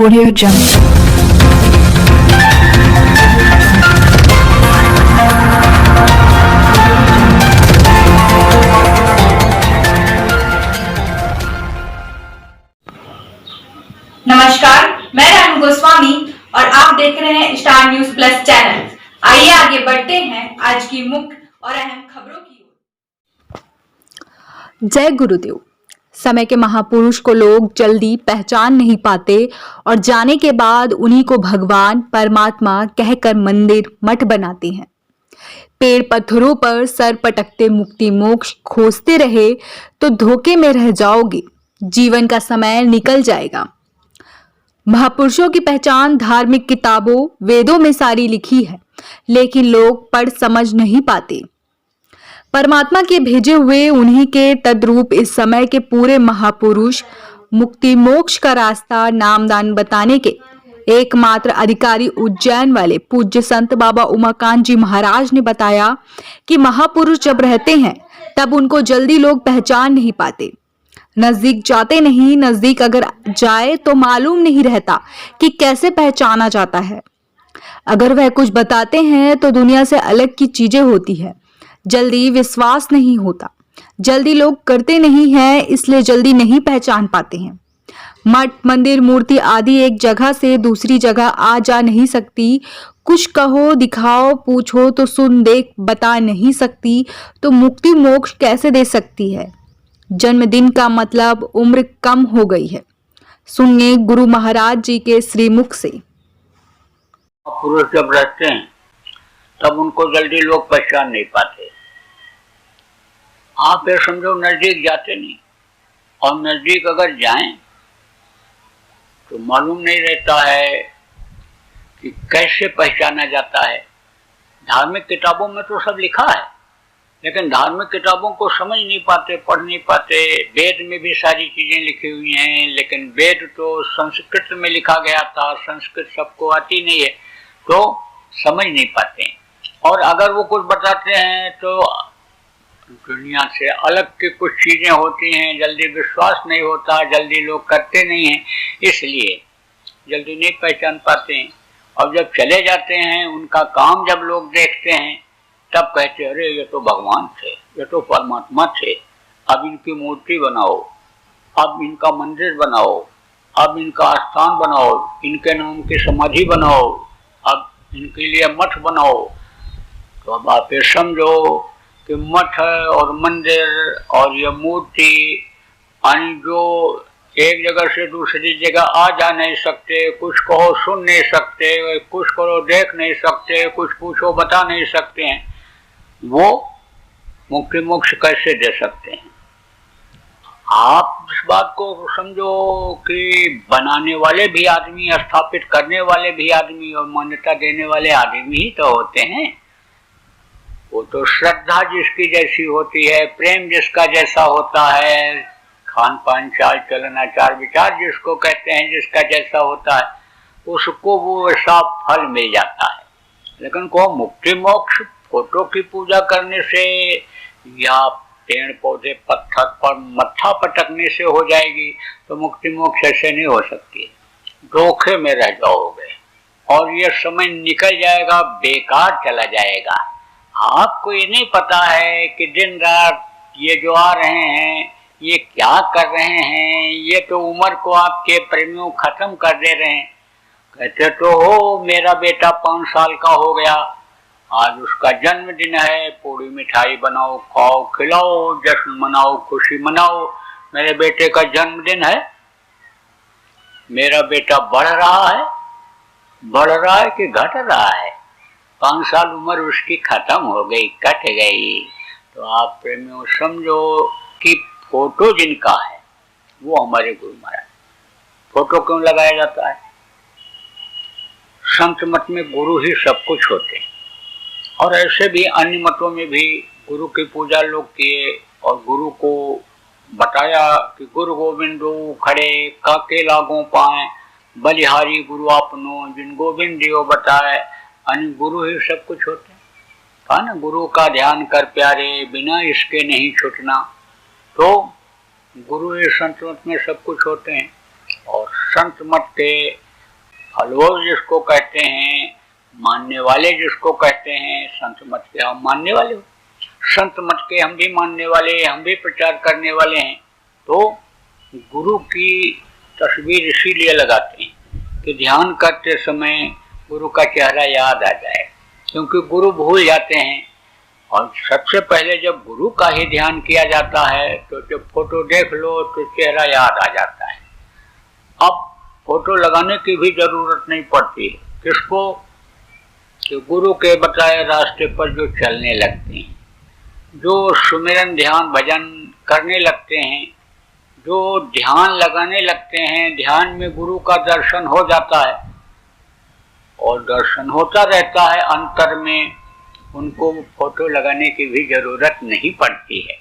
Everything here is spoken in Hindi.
Audio Jungle. नमस्कार, मैं रानू गोस्वामी और आप देख रहे हैं स्टार न्यूज प्लस चैनल। आइए आगे बढ़ते हैं आज की मुख्य और अहम खबरों की ओर। जय गुरुदेव। समय के महापुरुष को लोग जल्दी पहचान नहीं पाते और जाने के बाद उन्हीं को भगवान परमात्मा कहकर मंदिर मठ बनाते हैं। पेड़ पत्थरों पर सर पटकते मुक्ति मोक्ष खोजते रहे तो धोखे में रह जाओगे, जीवन का समय निकल जाएगा। महापुरुषों की पहचान धार्मिक किताबों वेदों में सारी लिखी है, लेकिन लोग पढ़ समझ नहीं पाते। परमात्मा के भेजे हुए उन्हीं के तद्रूप इस समय के पूरे महापुरुष मुक्ति मोक्ष का रास्ता नामदान बताने के एकमात्र अधिकारी उज्जैन वाले पूज्य संत बाबा उमाकांत जी महाराज ने बताया कि महापुरुष जब रहते हैं तब उनको जल्दी लोग पहचान नहीं पाते। नजदीक जाते नहीं, नजदीक अगर जाए तो मालूम नहीं रहता कि कैसे पहचाना जाता है। अगर वह कुछ बताते हैं तो दुनिया से अलग की चीजें होती है। जल्दी विश्वास नहीं होता, जल्दी लोग करते नहीं हैं, इसलिए जल्दी नहीं पहचान पाते हैं। मठ मंदिर मूर्ति आदि एक जगह से दूसरी जगह आ जा नहीं सकती। कुछ कहो दिखाओ पूछो तो सुन देख बता नहीं सकती, तो मुक्ति मोक्ष कैसे दे सकती है। जन्मदिन का मतलब उम्र कम हो गई है। सुनिए गुरु महाराज जी के श्रीमुख से। पुरुष जब रहते हैं तब उनको जल्दी लोग पहचान नहीं पाते। आप ये समझो नजदीक जाते नहीं, और नजदीक अगर जाएं तो मालूम नहीं रहता है कि कैसे पहचाना जाता है। धार्मिक किताबों में तो सब लिखा है, लेकिन धार्मिक किताबों को समझ नहीं पाते, पढ़ नहीं पाते। वेद में भी सारी चीजें लिखी हुई हैं, लेकिन वेद तो संस्कृत में लिखा गया था, संस्कृत सबको आती नहीं है तो समझ नहीं पाते। और अगर वो कुछ बताते हैं तो दुनिया से अलग की कुछ चीजें होती हैं, जल्दी विश्वास नहीं होता, जल्दी लोग करते नहीं हैं, इसलिए जल्दी नहीं पहचान पाते हैं। और जब चले जाते हैं, उनका काम जब लोग देखते हैं तब कहते अरे ये तो भगवान थे, ये तो परमात्मा थे, अब इनकी मूर्ति बनाओ, अब इनका मंदिर बनाओ, अब इनका स्थान बनाओ, इनके नाम की समाधि बनाओ, अब इनके लिए मठ बनाओ। तो अब आप ये समझो कि मठ और मंदिर और ये मूर्ति जो एक जगह से दूसरी जगह आ जा नहीं सकते, कुछ कहो सुन नहीं सकते, कुछ करो देख नहीं सकते, कुछ पूछो बता नहीं सकते हैं, वो मुक्ति मोक्ष कैसे दे सकते हैं। आप इस बात को समझो कि बनाने वाले भी आदमी, स्थापित करने वाले भी आदमी और मान्यता देने वाले आदमी ही तो होते हैं। वो तो श्रद्धा जिसकी जैसी होती है, प्रेम जिसका जैसा होता है, खान पान चाल चलन आचार विचार जिसको कहते हैं, जिसका जैसा होता है, उसको वो ऐसा फल मिल जाता है। लेकिन को मुक्ति मोक्ष फोटो की पूजा करने से या पेड़ पौधे पत्थर पर मत्था पटकने से हो जाएगी, तो मुक्ति मोक्ष ऐसे नहीं हो सकती। धोखे में रह जाओगे और ये समय निकल जाएगा, बेकार चला जाएगा। आपको ये नहीं पता है कि दिन रात ये जो आ रहे हैं ये क्या कर रहे हैं, ये तो उम्र को आपके प्रेमियों खत्म कर दे रहे हैं। कहते तो हो मेरा बेटा 5 साल का हो गया, आज उसका जन्मदिन है, पूरी मिठाई बनाओ, खाओ खिलाओ, जश्न मनाओ, खुशी मनाओ, मेरे बेटे का जन्मदिन है। मेरा बेटा बढ़ रहा है कि घट रहा है? 5 साल उम्र उसकी खत्म हो गई, कट गई। तो आप प्रेमियों समझो कि फोटो जिनका है वो हमारे गुरु महाराज। फोटो क्यों लगाया जाता है? संत मत में गुरु ही सब कुछ होते हैं, और ऐसे भी अन्य मतों में भी गुरु की पूजा लोग किए और गुरु को बताया कि गुरु गोविंदो खड़े काके लागों पाए, बलिहारी गुरु आपनो जिन गोविंद दियो बताए। अन्य गुरु ही सब कुछ होते हैं। कहा ना, गुरु का ध्यान कर प्यारे, बिना इसके नहीं छूटना। तो गुरु ही संत मत में सब कुछ होते हैं, और संत मत के फॉलोअर्स जिसको कहते हैं, मानने वाले जिसको कहते हैं, संत मत के हम मानने वाले हो, संत मत के हम भी मानने वाले, हम भी प्रचार करने वाले हैं। तो गुरु की तस्वीर इसीलिए लगाते हैं कि ध्यान करते समय गुरु का चेहरा याद आ जाए, क्योंकि गुरु भूल जाते हैं। और सबसे पहले जब गुरु का ही ध्यान किया जाता है तो जब फोटो देख लो तो चेहरा याद आ जाता है। अब फोटो लगाने की भी जरूरत नहीं पड़ती है। किसको? कि गुरु के बताए रास्ते पर जो चलने लगते हैं, जो सुमिरन ध्यान भजन करने लगते हैं, जो ध्यान लगाने लगते हैं, ध्यान में गुरु का दर्शन हो जाता है और दर्शन होता रहता है अंतर में, उनको फोटो लगाने की भी जरूरत नहीं पड़ती है।